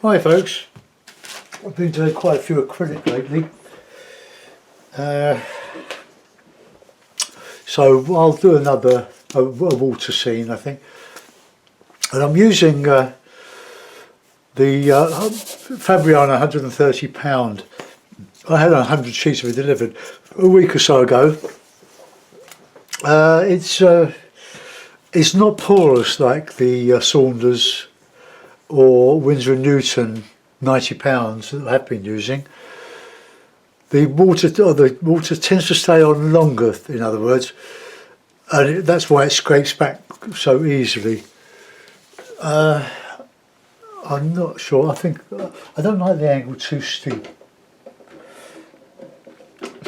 Hi folks, I've been doing quite a few acrylic lately, so I'll do another a water scene I think, and I'm using the Fabriano £130. I had 100 sheets of it delivered a week or so ago. It's not porous like the Saunders or Winsor & Newton £90 that I've been using. The water tends to stay on longer, in other words, and that's why it scrapes back so easily. I'm not sure. I think I don't like the angle too steep,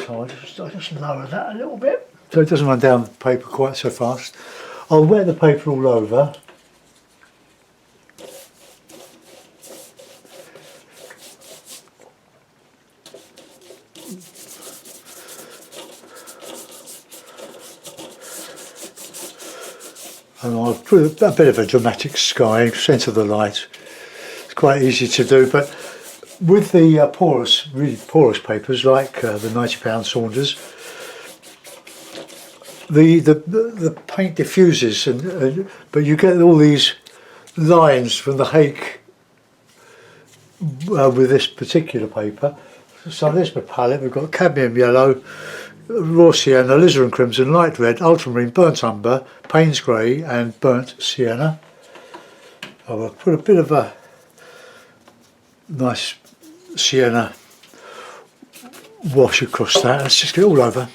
so I just lower that a little bit so it doesn't run down the paper quite so fast. I'll wet the paper all over. And I'll put a bit of a dramatic sky, centre the light. It's quite easy to do, but with the really porous papers like the £90 Saunders, the paint diffuses, but you get all these lines from the hake with this particular paper. So there's my palette. We've got cadmium yellow, raw sienna, alizarin crimson, light red, ultramarine, burnt umber, Payne's grey and burnt sienna. I will put a bit of a nice sienna wash across that. Let's just get it all over.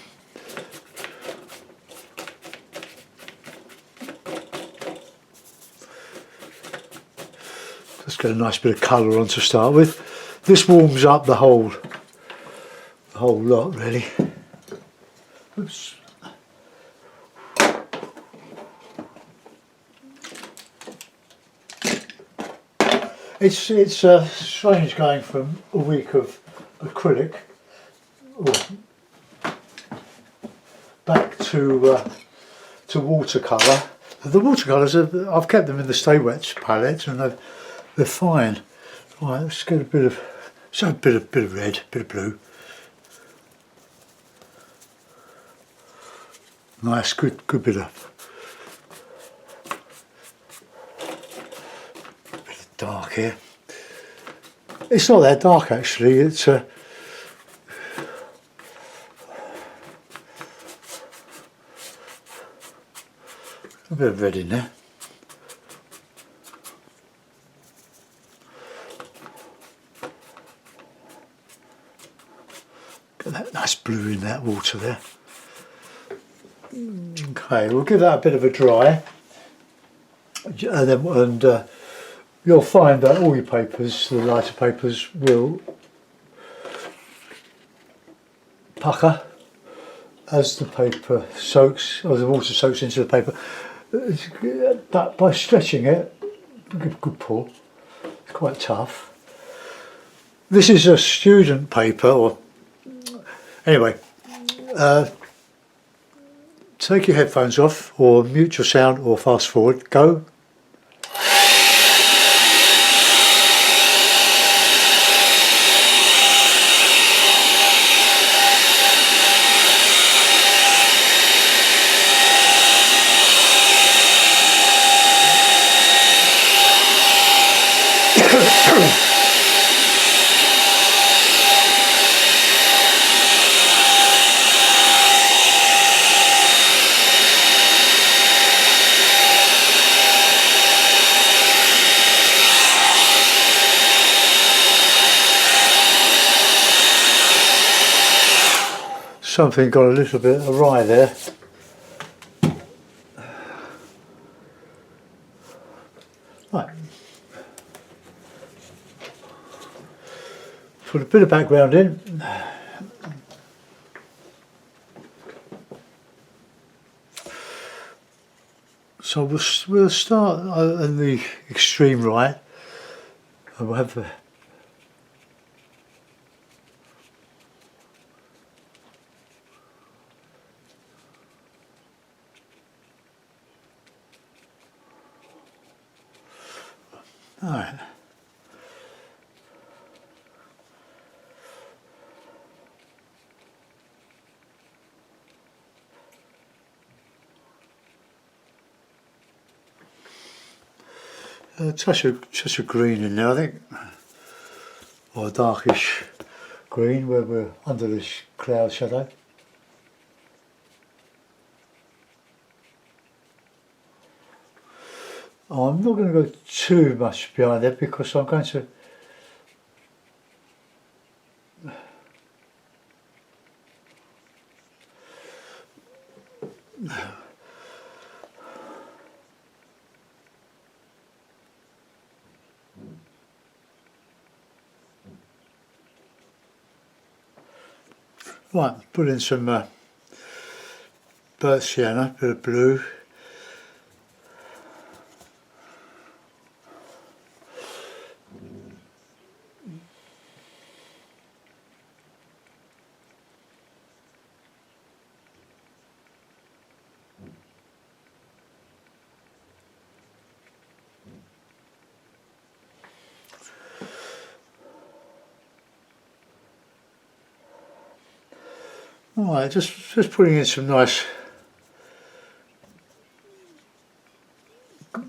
Let's get a nice bit of colour on to start with. This warms up the whole lot really. Oops. It's strange going from a week of acrylic back to watercolour. The watercolours I've kept them in the Stay Wet palette and they're fine. Right, let's get a bit of red, bit of blue. Nice, good bit of dark here. It's not that dark actually. It's a bit of red in there. Got that nice blue in that water there. Okay, we'll give that a bit of a dry, and you'll find that all your papers, the lighter papers, will pucker as the paper soaks, or the water soaks into the paper. But by stretching it, good pull. It's quite tough. This is a student paper, or anyway. Take your headphones off, or mute your sound, or fast forward. Go. Something got a little bit awry there. Right. Put a bit of background in. So we'll start in the extreme right, and we'll have the Alright. A touch of green in there, I think, or a darkish green where we're under this cloud shadow. I'm not going to go too much behind it because I'm going to put in some burnt sienna, bit of blue. Alright, just putting in some nice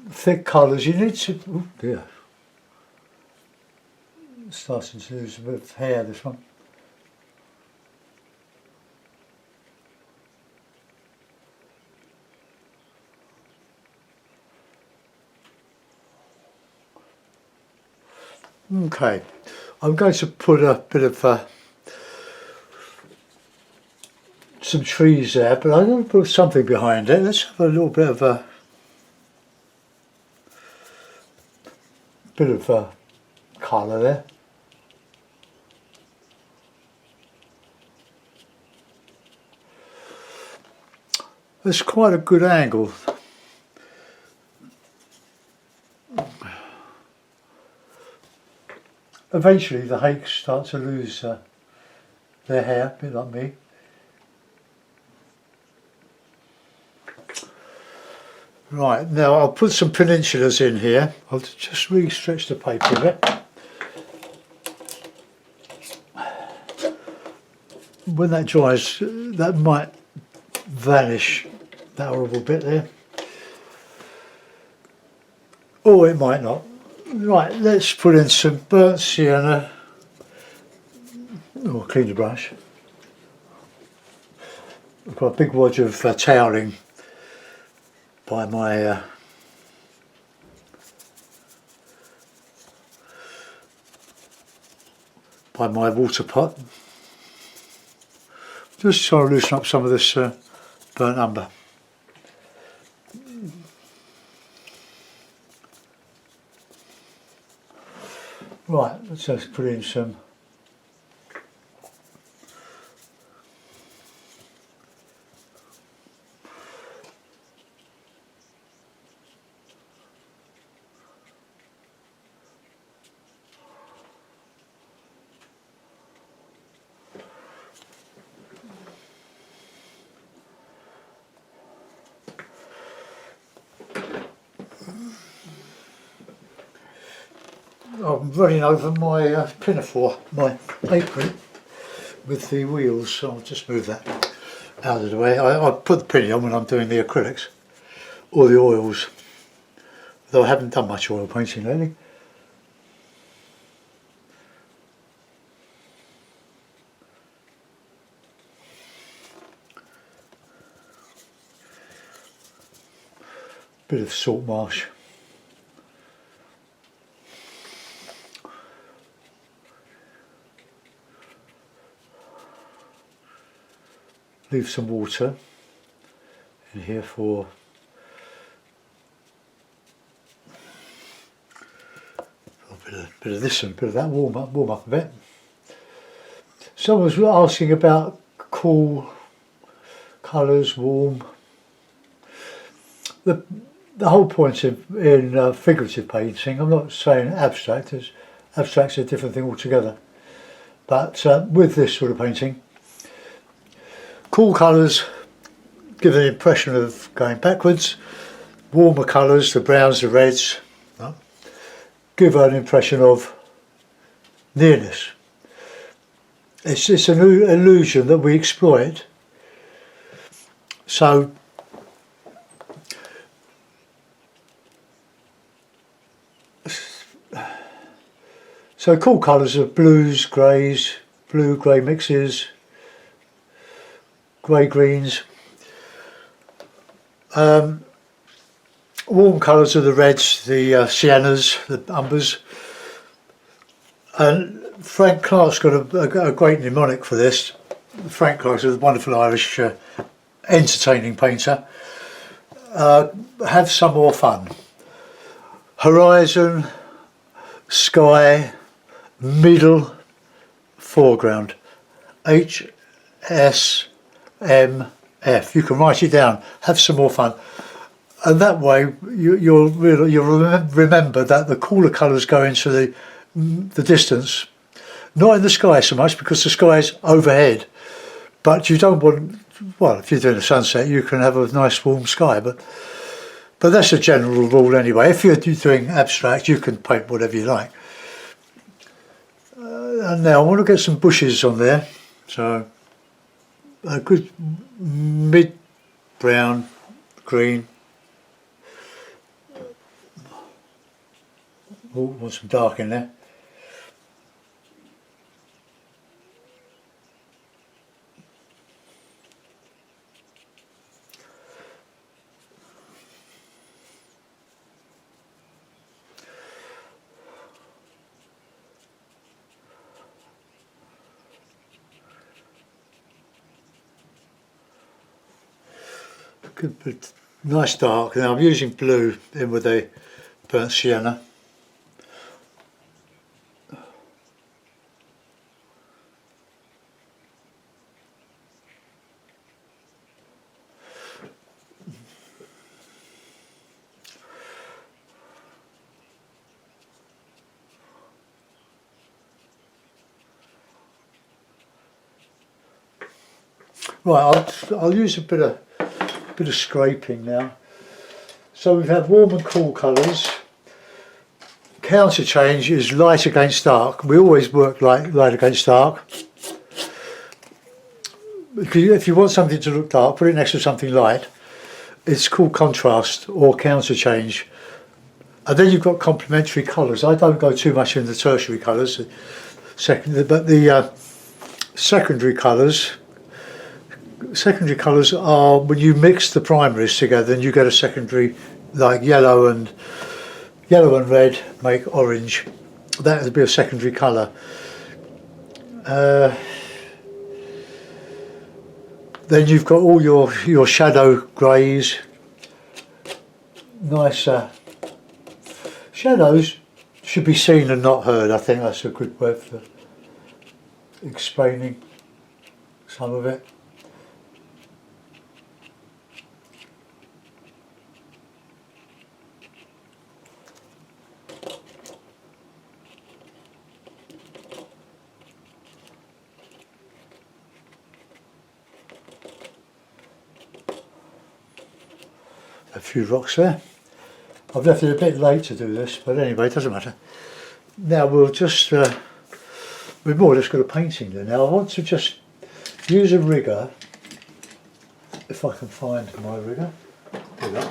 thick colours. You need to, oh dear, it's starting to lose a bit of hair, this one. Okay, I'm going to put a bit of some trees there, but I'm going to put something behind it. Let's have a little bit of colour there. It's quite a good angle. Eventually the hakes start to lose their hair, a bit like me. Right, now I'll put some peninsulas in here. I'll just really stretch the paper a bit. When that dries, that might vanish, that horrible bit there. Or it might not. Right, let's put in some burnt sienna. Oh, clean the brush. I've got a big wad of toweling by my water pot. Just trying to loosen up some of this burnt umber. Right, let's just put in some I'm running over my pinafore, my apron with the wheels, so I'll just move that out of the way. I put the pinny on when I'm doing the acrylics or the oils, though I haven't done much oil painting lately. Bit of salt marsh. Leave some water in here for a bit of this and a bit of that, warm up a bit. Someone was asking about cool colours, warm. The whole point in figurative painting, I'm not saying abstract, as abstract's a different thing altogether, but with this sort of painting, cool colours give an impression of going backwards. Warmer colours, the browns, the reds, give an impression of nearness. It's an illusion that we exploit. So So cool colours are blues, greys, blue-grey mixes, grey-greens. Warm colours are the reds, the siennas, the umbers. And Frank Clark's got a great mnemonic for this. Frank Clark's a wonderful Irish entertaining painter. Have some more fun. Horizon, sky, middle, foreground. HSMF. You can write it down. Have some more fun. And that way you'll remember that the cooler colours go into the distance. Not in the sky so much, because the sky is overhead. But you don't want, well, if you're doing a sunset, you can have a nice warm sky. But that's a general rule anyway. If you're doing abstract, you can paint whatever you like. And now I want to get some bushes on there. So a good mid-brown, green. Oh, want some dark in there. Good, nice dark. Now I'm using blue in with a burnt sienna. Right, I'll use a bit of scraping now. So we have warm and cool colours. Counter change is light against dark. We always work light against dark. If you want something to look dark, put it next to something light. It's called contrast or counter change. And then you've got complementary colours. I don't go too much in the tertiary colours, but the secondary colours. Secondary colours are when you mix the primaries together and you get a secondary, like yellow and red make orange. That would be a secondary colour. Then you've got all your shadow greys. Nice shadows should be seen and not heard. I think that's a good word for explaining some of it. A few rocks there. I've left it a bit late to do this, but anyway, it doesn't matter. Now we'll just, we've more or less got a painting there. Now I want to just use a rigger, if I can find my rigger. There we go.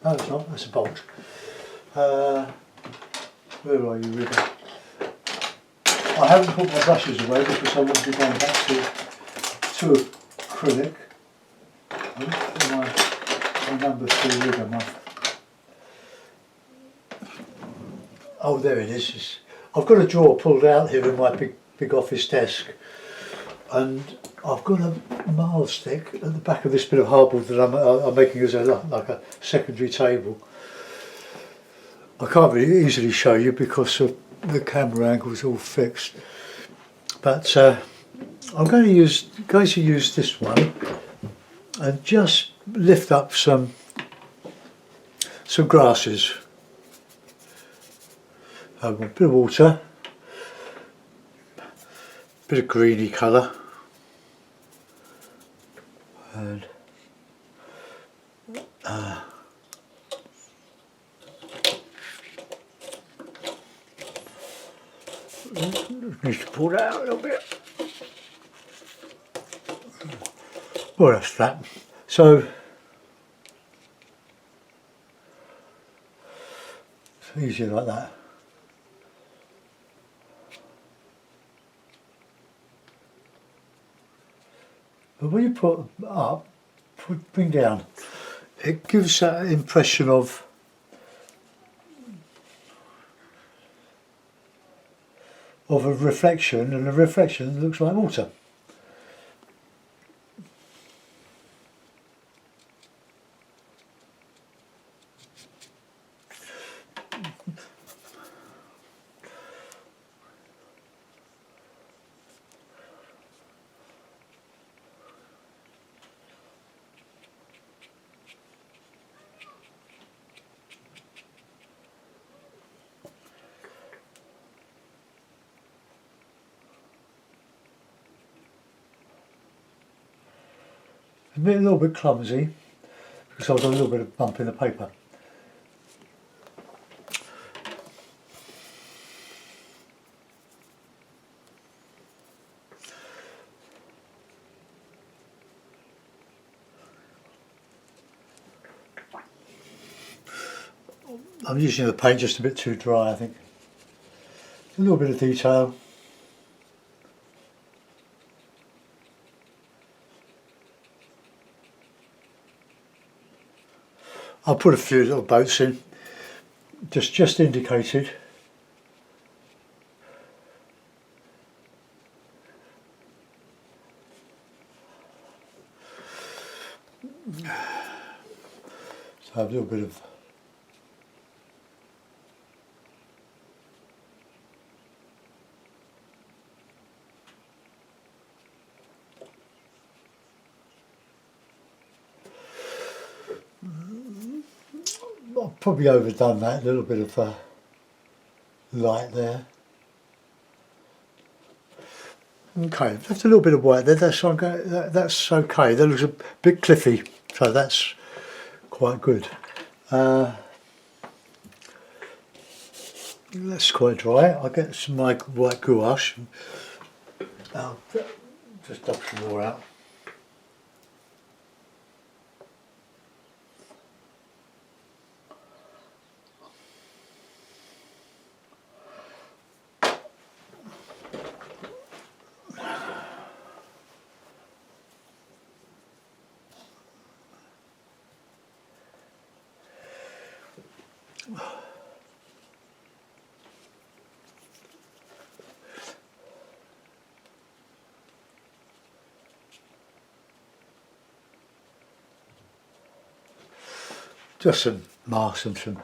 No, it's not, that's a bolt. Where are you, rigger? I haven't put my brushes away because I want to be going back to acrylic. My number 3 rigger. Oh, there it is. I've got a drawer pulled out here in my big office desk, and I've got a marl stick at the back of this bit of hardboard that I'm making as like a secondary table. I can't really easily show you because of the camera angle is all fixed, but I'm going to use this one and just lift up some grasses. A bit of water, a bit of greeny colour, and need to pull that out a little bit. Well, that's that. So it's easy like that. But when you put up, bring down, it gives that impression of a reflection, and the reflection looks like water. A little bit clumsy because I've got a little bit of bump in the paper. I'm using the paint just a bit too dry, I think. A little bit of detail. I'll put a few little boats in, just indicated. So a little bit of I've probably overdone that, a little bit of light there. Okay, left a little bit of white there, that's okay. That looks a bit cliffy, so that's quite good. That's quite dry. I'll get some my white gouache. I'll just dab some more out. Just some marks and some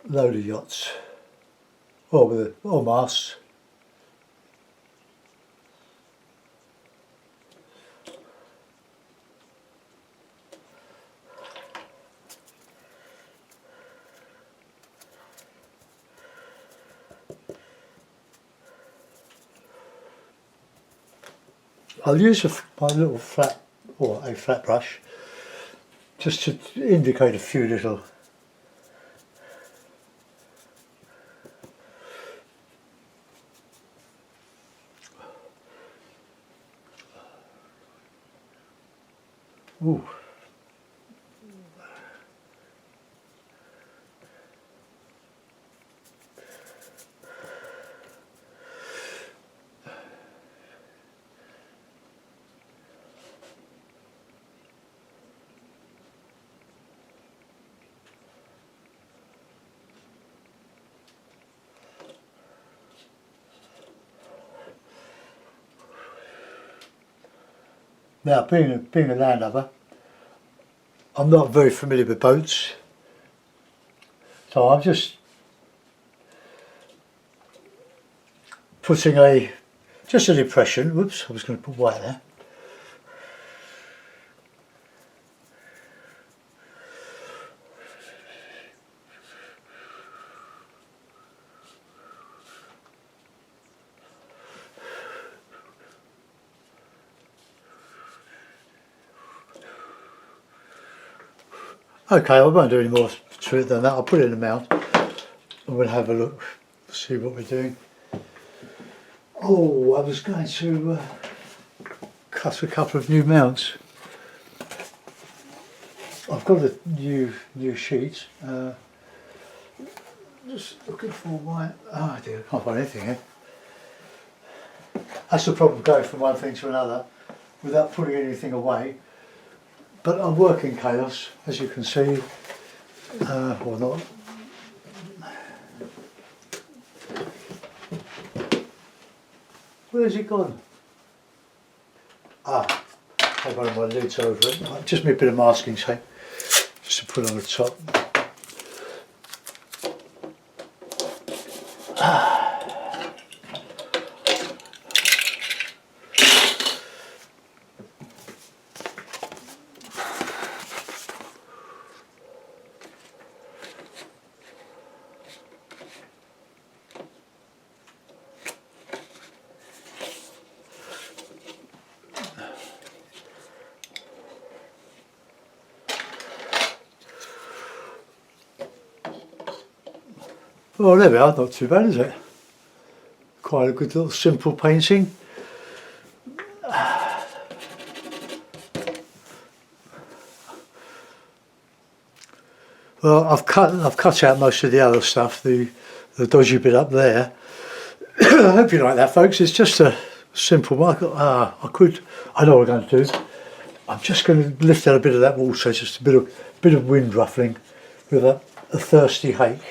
load of yachts, or masts. I'll use my little flat, or a flat brush, just to indicate a few little ooh. Now, being a landlubber, I'm not very familiar with boats, so I'm just putting just an impression. Whoops, I was going to put white there. Okay, I won't do any more to it than that. I'll put it in the mount and we'll have a look, see what we're doing. Oh, I was going to cut a couple of new mounts. I've got a new sheet. Just looking for my, oh dear, I can't find anything here. That's the problem, going from one thing to another without putting anything away. But I work in chaos, as you can see, or not. Where's it gone? Ah, I've got my lids over it. Just a bit of masking tape, just to put on the top. Well, there we are, not too bad, is it? Quite a good little simple painting. Well, I've cut out most of the other stuff, the dodgy bit up there. I hope you like that, folks. It's just a simple marker. I know what I'm going to do. I'm just going to lift out a bit of that water, just a bit of wind ruffling with a thirsty hake.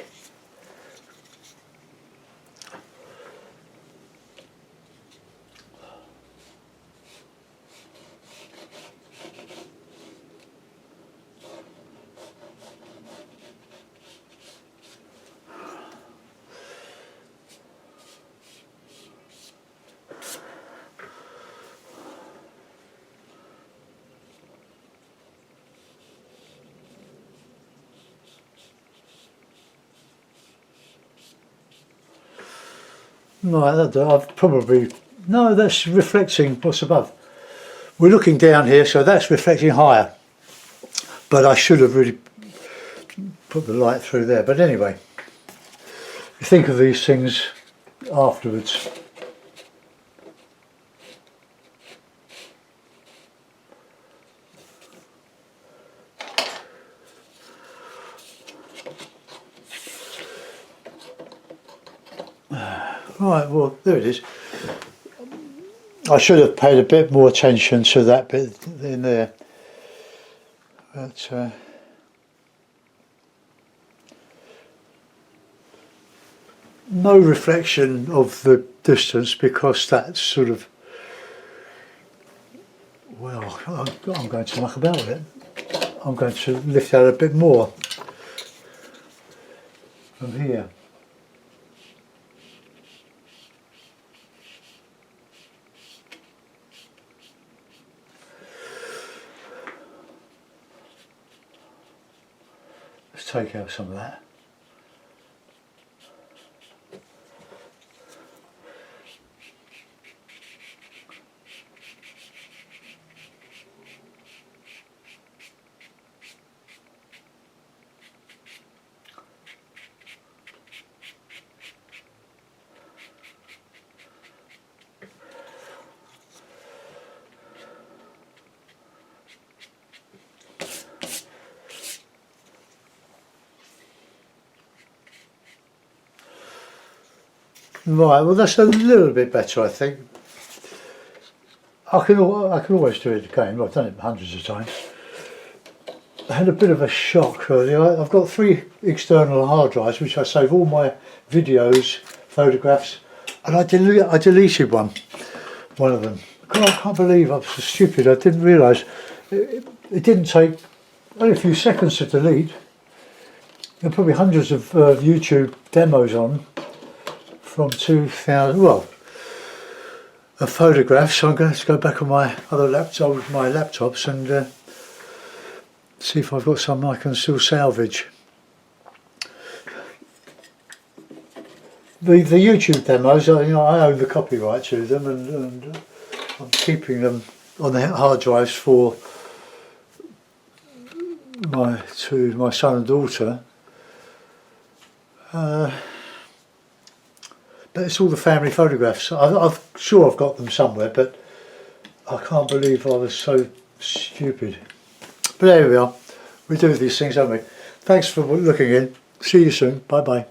Right, I've probably, no, that's reflecting what's above. We're looking down here, so that's reflecting higher. But I should have really put the light through there. But anyway, you think of these things afterwards. Right, well, there it is. I should have paid a bit more attention to that bit in there. But no reflection of the distance, because that's sort of, well, I'm going to muck about with it. I'm going to lift out a bit more from here. Let's take out some of that. Right, well that's a little bit better, I think. I can always do it again. Well, I've done it hundreds of times. I had a bit of a shock earlier. I've got 3 external hard drives which I save all my videos, photographs, and I deleted one of them. God, I can't believe I was so stupid. I didn't realise it didn't take only a few seconds to delete. There are probably hundreds of YouTube demos on from 2000, well, of photographs. So I'm going to go back on my other laptops and see if I've got some I can still salvage. The YouTube demos, I own the copyright to them, and I'm keeping them on the hard drives for to my son and daughter. But it's all the family photographs. I'm sure I've got them somewhere, but I can't believe I was so stupid. But there we are. We do these things, don't we? Thanks for looking in. See you soon. Bye bye.